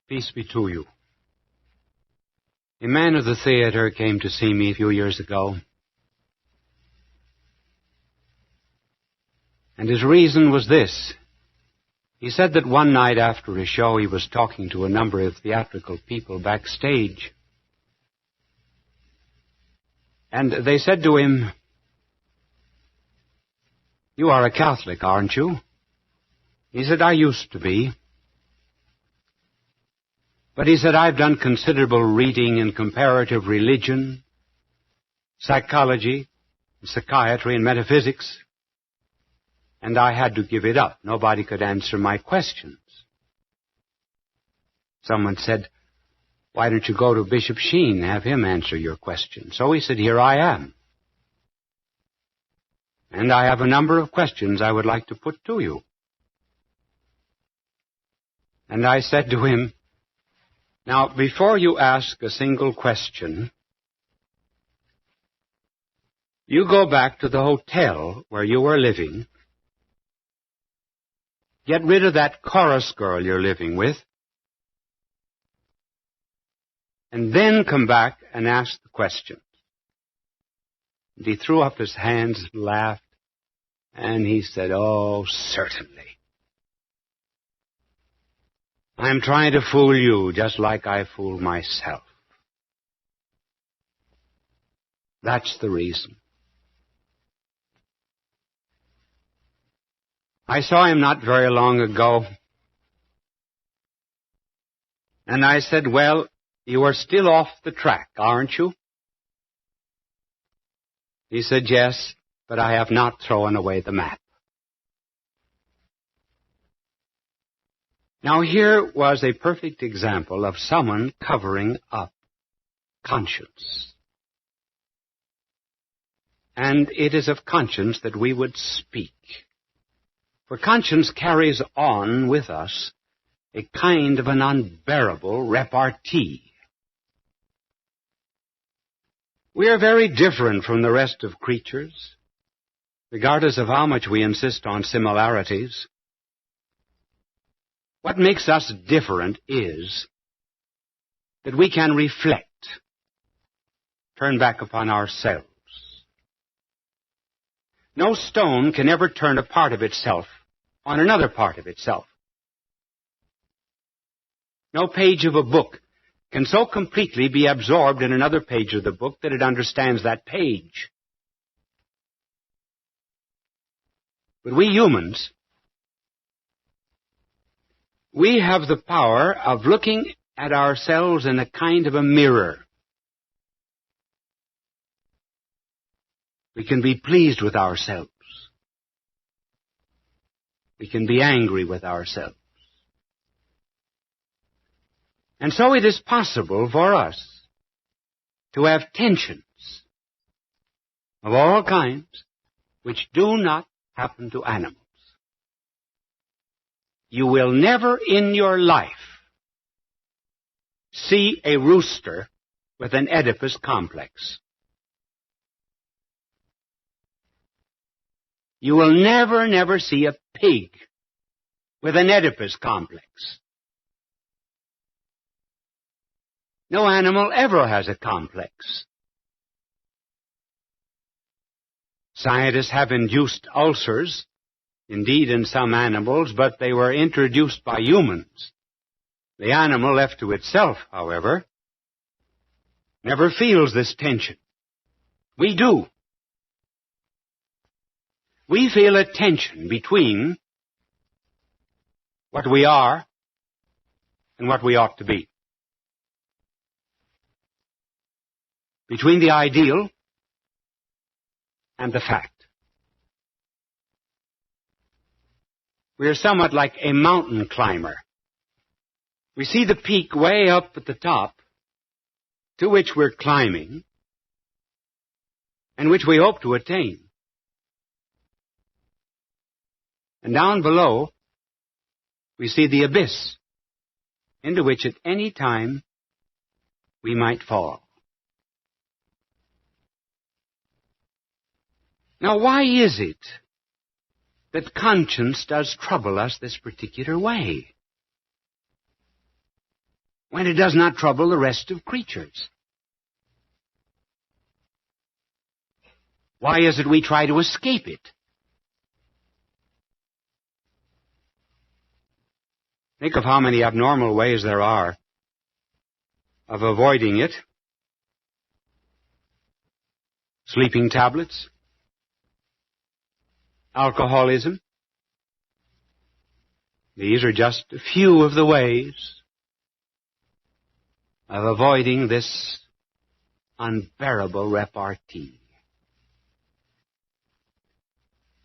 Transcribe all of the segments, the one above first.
Peace be to you. A man of the theater came to see me a few years ago, and his reason was this. He said that one night after a show he was talking to a number of theatrical people backstage, and they said to him, "You are a Catholic, aren't you?" He said, "I used to be." But he said, "I've done considerable reading in comparative religion, psychology, psychiatry, and metaphysics, and I had to give it up. Nobody could answer my questions." Someone said, "Why don't you go to Bishop Sheen and have him answer your questions?" So he said, "Here I am. And I have a number of questions I would like to put to you." And I said to him, "Now, before you ask a single question, you go back to the hotel where you were living, get rid of that chorus girl you're living with, and then come back and ask the questions." And he threw up his hands, laughed, and he said, "Oh, certainly. I'm trying to fool you just like I fool myself. That's the reason." I saw him not very long ago, and I said, "Well, you are still off the track, aren't you?" He said, "Yes, but I have not thrown away the map." Now here was a perfect example of someone covering up conscience. And it is of conscience that we would speak. For conscience carries on with us a kind of an unbearable repartee. We are very different from the rest of creatures, regardless of how much we insist on similarities. What makes us different is that we can reflect, turn back upon ourselves. No stone can ever turn a part of itself on another part of itself. No page of a book can so completely be absorbed in another page of the book that it understands that page. But we humans, we have the power of looking at ourselves in a kind of a mirror. We can be pleased with ourselves. We can be angry with ourselves. And so it is possible for us to have tensions of all kinds which do not happen to animals. You will never in your life see a rooster with an Oedipus complex. You will never see a pig with an Oedipus complex. No animal ever has a complex. Scientists have induced ulcers, indeed in some animals, but they were introduced by humans. The animal left to itself, however, never feels this tension. We do. We feel a tension between what we are and what we ought to be. Between the ideal and the fact. We are somewhat like a mountain climber. We see the peak way up at the top, to which we're climbing, and which we hope to attain. And down below, we see the abyss, into which at any time we might fall. Now, why is it that conscience does trouble us this particular way? when it does not trouble the rest of creatures? Why is it we try to escape it? Think of how many abnormal ways there are of avoiding it. Sleeping tablets, alcoholism. These are just a few of the ways of avoiding this unbearable repartee.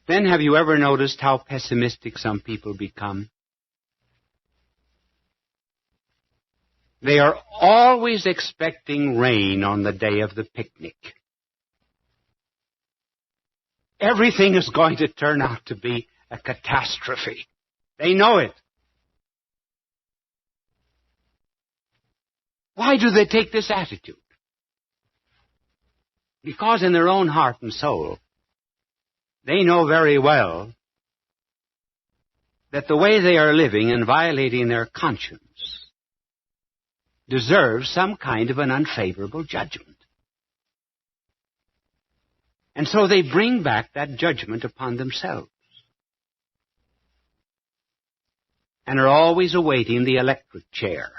Then have you ever noticed how pessimistic some people become? They are always expecting rain on the day of the picnic. Everything is going to turn out to be a catastrophe. They know it. Why do they take this attitude? Because in their own heart and soul, they know very well that the way they are living and violating their conscience deserves some kind of an unfavorable judgment. And so they bring back that judgment upon themselves and are always awaiting the electric chair.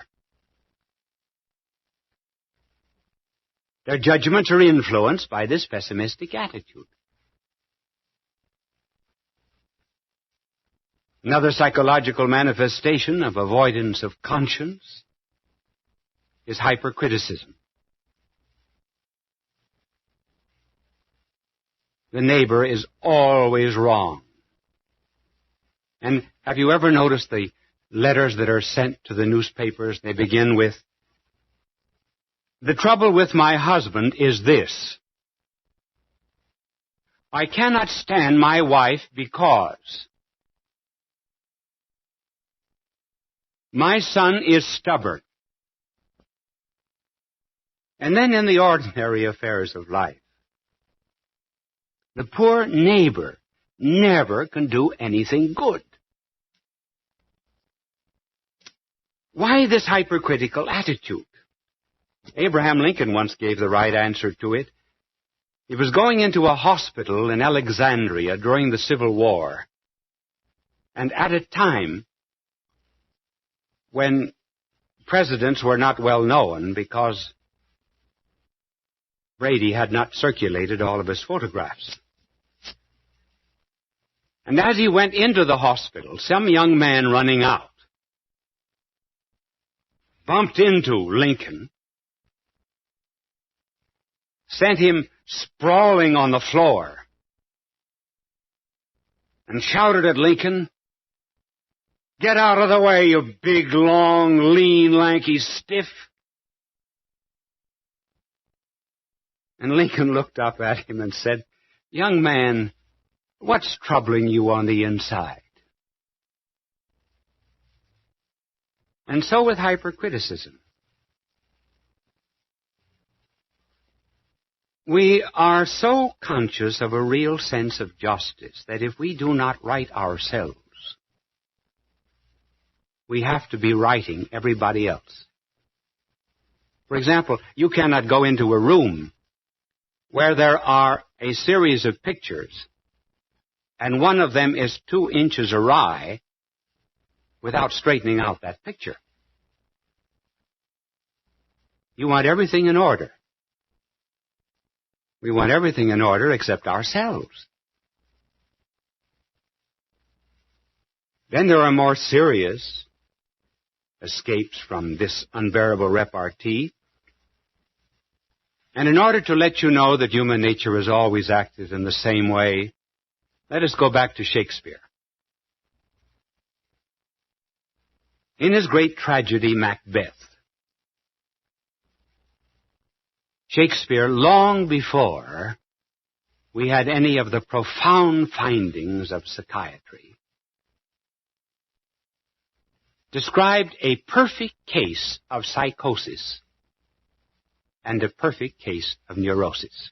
Their judgments are influenced by this pessimistic attitude. Another psychological manifestation of avoidance of conscience is hypercriticism. The neighbor is always wrong. And have you ever noticed the letters that are sent to the newspapers? They begin with, "The trouble with my husband is this. I cannot stand my wife because my son is stubborn." And then in the ordinary affairs of life, the poor neighbor never can do anything good. Why this hypercritical attitude? Abraham Lincoln once gave the right answer to it. He was going into a hospital in Alexandria during the Civil War, and at a time when presidents were not well known because Brady had not circulated all of his photographs. And as he went into the hospital, some young man running out bumped into Lincoln, sent him sprawling on the floor, and shouted at Lincoln, "Get out of the way, you big, long, lean, lanky stiff." And Lincoln looked up at him and said, "Young man, what's troubling you on the inside?" And so with hypercriticism. We are so conscious of a real sense of justice that if we do not right ourselves, we have to be righting everybody else. For example, you cannot go into a room where there are a series of pictures and one of them is 2 inches awry without straightening out that picture. You want everything in order. We want everything in order except ourselves. Then there are more serious escapes from this unbearable repartee. And in order to let you know that human nature has always acted in the same way, let us go back to Shakespeare. In his great tragedy, Macbeth, Shakespeare, long before we had any of the profound findings of psychiatry, described a perfect case of psychosis and a perfect case of neurosis.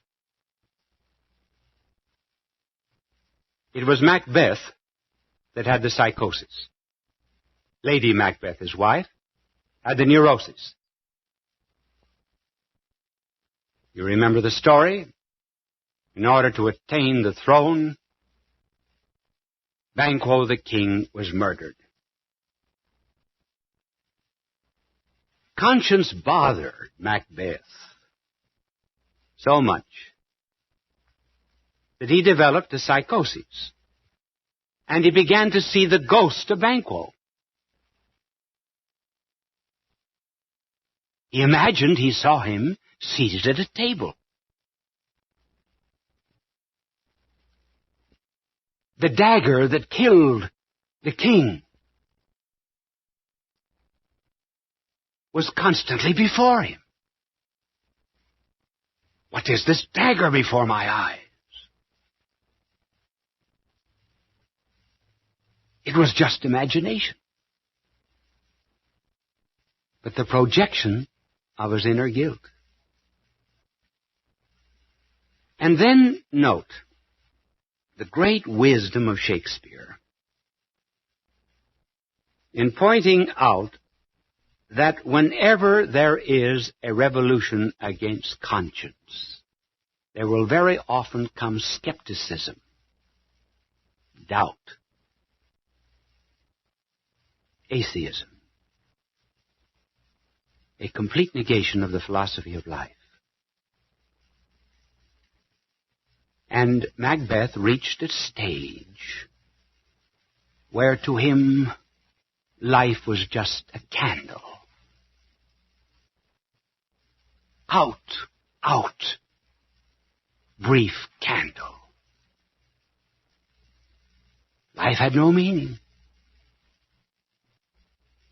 It was Macbeth that had the psychosis. Lady Macbeth, his wife, had the neurosis. You remember the story? In order to attain the throne, Banquo the king was murdered. Conscience bothered Macbeth so much that he developed a psychosis, and he began to see the ghost of Banquo. He imagined he saw him seated at a table. The dagger that killed the king was constantly before him. What is this dagger before my eyes? It was just imagination, but the projection of his inner guilt. And then note the great wisdom of Shakespeare in pointing out that whenever there is a revolution against conscience, there will very often come skepticism, doubt, atheism, a complete negation of the philosophy of life. And Macbeth reached a stage where to him life was just a candle. Out, brief candle. Life had no meaning.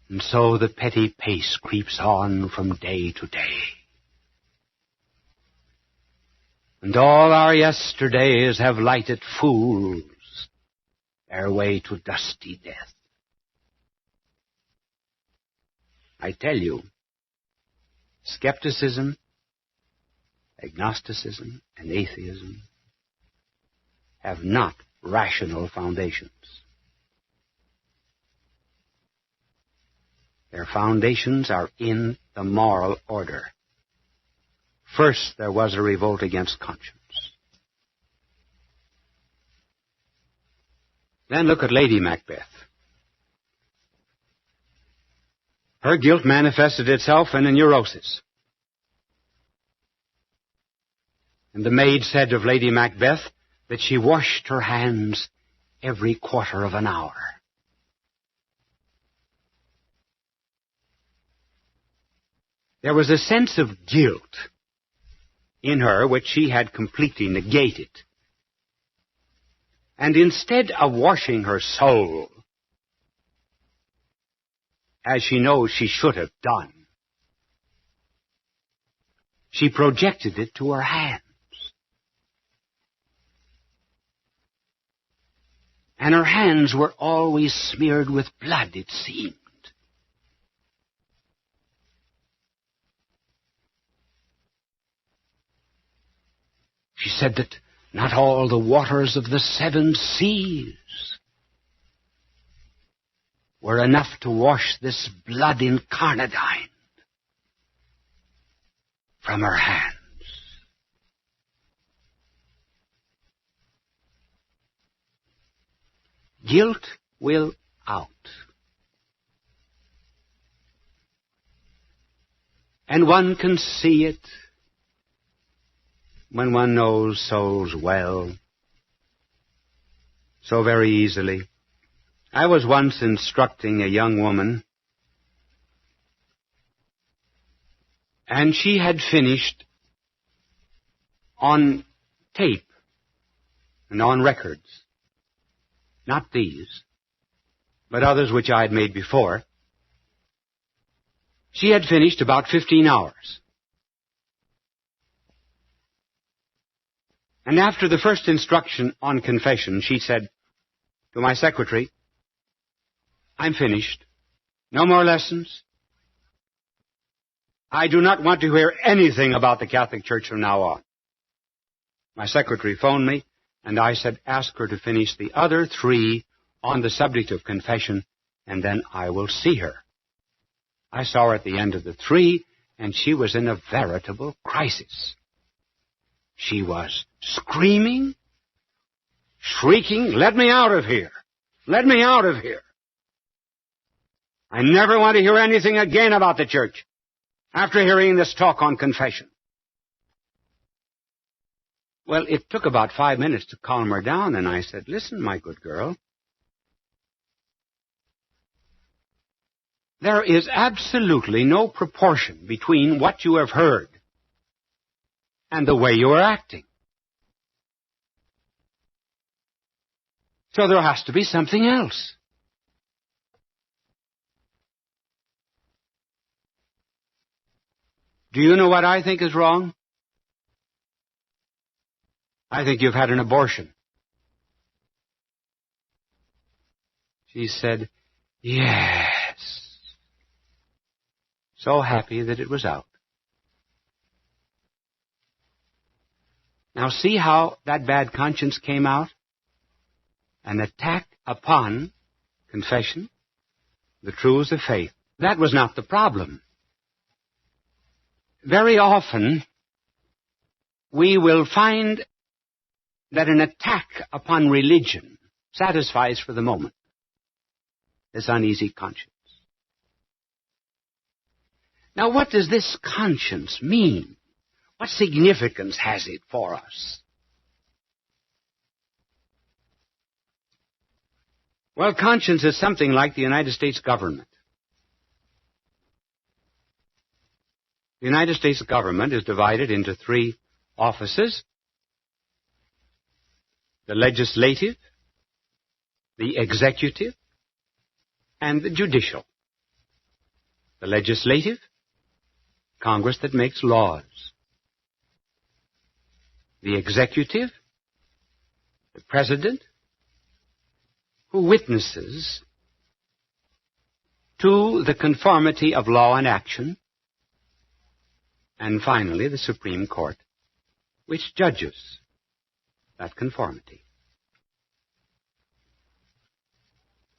And so the petty pace creeps on from day to day. And all our yesterdays have lighted fools their way to dusty death. I tell you, skepticism, agnosticism, and atheism have not rational foundations. Their foundations are in the moral order. First, there was a revolt against conscience. Then look at Lady Macbeth. Her guilt manifested itself in a neurosis. And the maid said of Lady Macbeth that she washed her hands every quarter of an hour. There was a sense of guilt in her which she had completely negated. And instead of washing her soul, as she knows she should have done, she projected it to her hands. And her hands were always smeared with blood, it seemed. She said that not all the waters of the 7 seas were enough to wash this blood incarnadine from her hands. Guilt will out. And one can see it when one knows souls well, so very easily. I was once instructing a young woman, and she had finished on tape and on records, not these, but others which I had made before. She had finished about 15 hours. And after the first instruction on confession, she said to my secretary, "I'm finished. No more lessons. I do not want to hear anything about the Catholic Church from now on." My secretary phoned me, and I said, "Ask her to finish the other 3 on the subject of confession, and then I will see her." I saw her at the end of the 3, and she was in a veritable crisis. She was screaming, shrieking, "Let me out of here! Let me out of here! I never want to hear anything again about the church after hearing this talk on confession." Well, it took about 5 minutes to calm her down, and I said, "Listen, my good girl, there is absolutely no proportion between what you have heard and the way you are acting. So there has to be something else." Do you know what I think is wrong? I think you've had an abortion. She said, "Yes." So happy that it was out. Now see how that bad conscience came out? An attack upon confession, the truths of faith. That was not the problem. Very often, we will find that an attack upon religion satisfies for the moment this uneasy conscience. Now, what does this conscience mean? What significance has it for us? Well, conscience is something like the United States government. The United States government is divided into 3 offices: the legislative, the executive, and the judicial. The legislative, Congress that makes laws. The executive, the president, who witnesses to the conformity of law and action. And finally, the Supreme Court, which judges that conformity.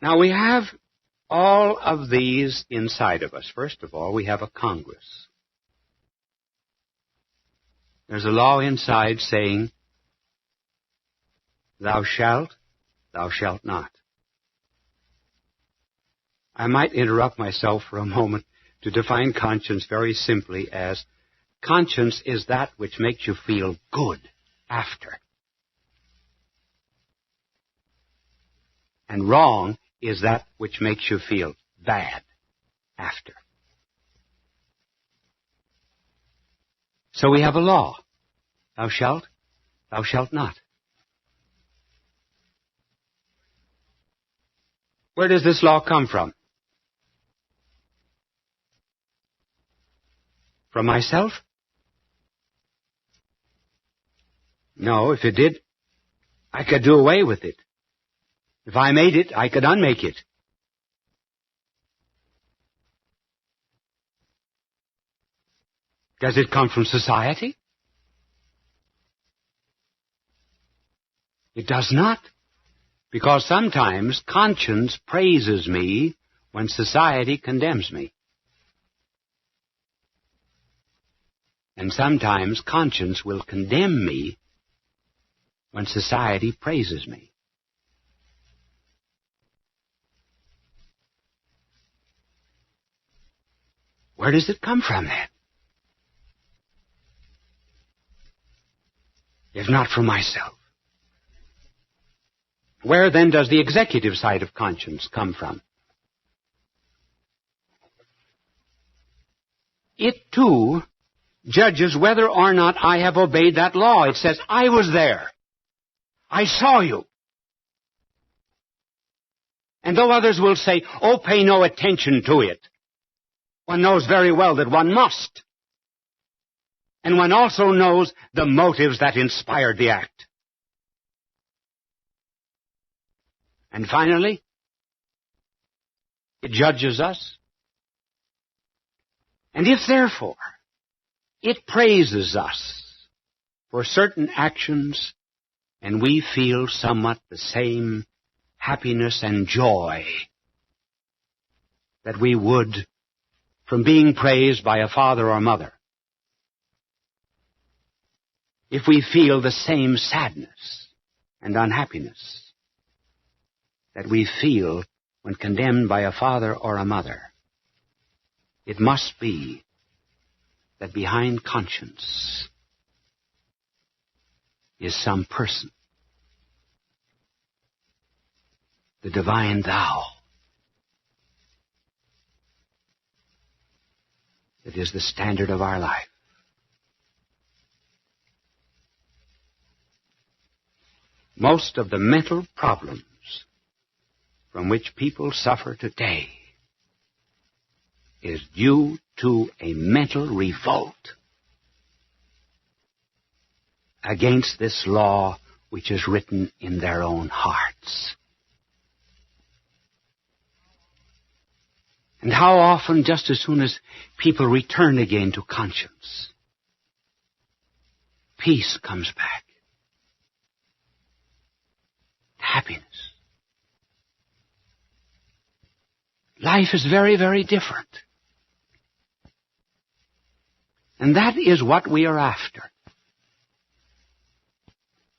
Now, we have all of these inside of us. First of all, we have a Congress. There's a law inside saying, "Thou shalt not." I might interrupt myself for a moment to define conscience very simply as conscience is that which makes you feel good after. And wrong is that which makes you feel bad after. So we have a law. Thou shalt not. Where does this law come from? From myself? No, if it did, I could do away with it. If I made it, I could unmake it. Does it come from society? It does not, because sometimes conscience praises me when society condemns me. And sometimes conscience will condemn me when society praises me. Where does it come from then? If not from myself. Where then does the executive side of conscience come from? It too judges whether or not I have obeyed that law. It says, I was there. I saw you. And though others will say, oh, pay no attention to it, one knows very well that one must. And one also knows the motives that inspired the act. And finally, it judges us. And if, therefore, it praises us for certain actions, and we feel somewhat the same happiness and joy that we would from being praised by a father or mother, if we feel the same sadness and unhappiness that we feel when condemned by a father or a mother. It must be that behind conscience is some person, the divine thou, that is the standard of our life. Most of the mental problems from which people suffer today is due to a mental revolt against this law which is written in their own hearts. And how often, just as soon as people return again to conscience, peace comes back, happiness. Life is very, very different. And that is what we are after.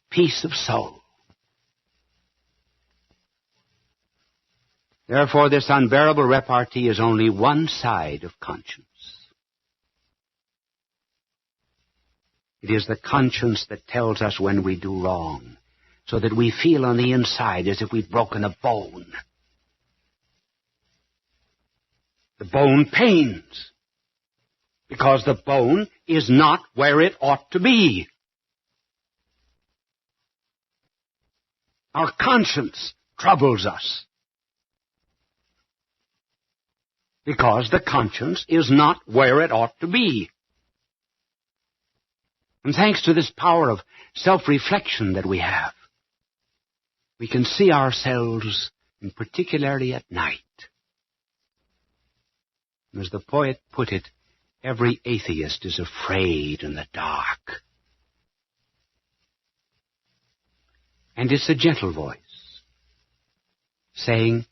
Peace of soul. Therefore, this unbearable repartee is only one side of conscience. It is the conscience that tells us when we do wrong, so that we feel on the inside as if we've broken a bone. The bone pains, because the bone is not where it ought to be. Our conscience troubles us, because the conscience is not where it ought to be. And thanks to this power of self-reflection that we have, we can see ourselves, and particularly at night. As the poet put it, every atheist is afraid in the dark. And it's a gentle voice saying,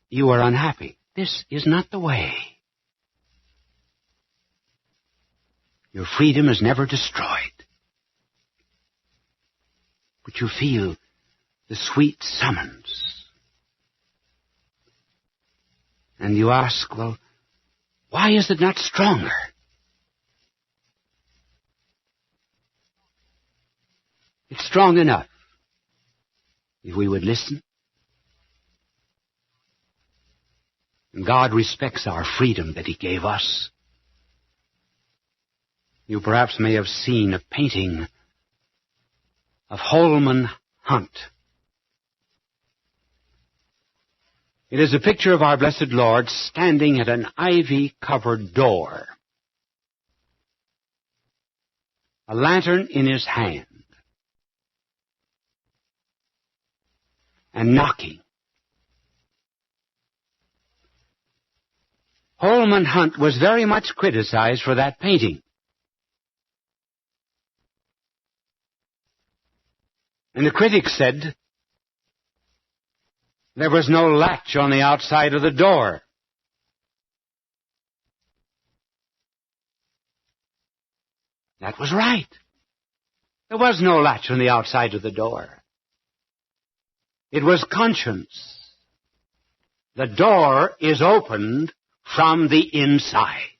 you are unhappy. This is not the way. Your freedom is never destroyed. But you feel the sweet summons. And you ask, well, why is it not stronger? It's strong enough if we would listen. And God respects our freedom that He gave us. You perhaps may have seen a painting of Holman Hunt. It is a picture of our blessed Lord standing at an ivy-covered door, a lantern in His hand, and knocking. Holman Hunt was very much criticized for that painting. And the critics said there was no latch on the outside of the door. That was right. There was no latch on the outside of the door. It was conscience. The door is opened from the inside.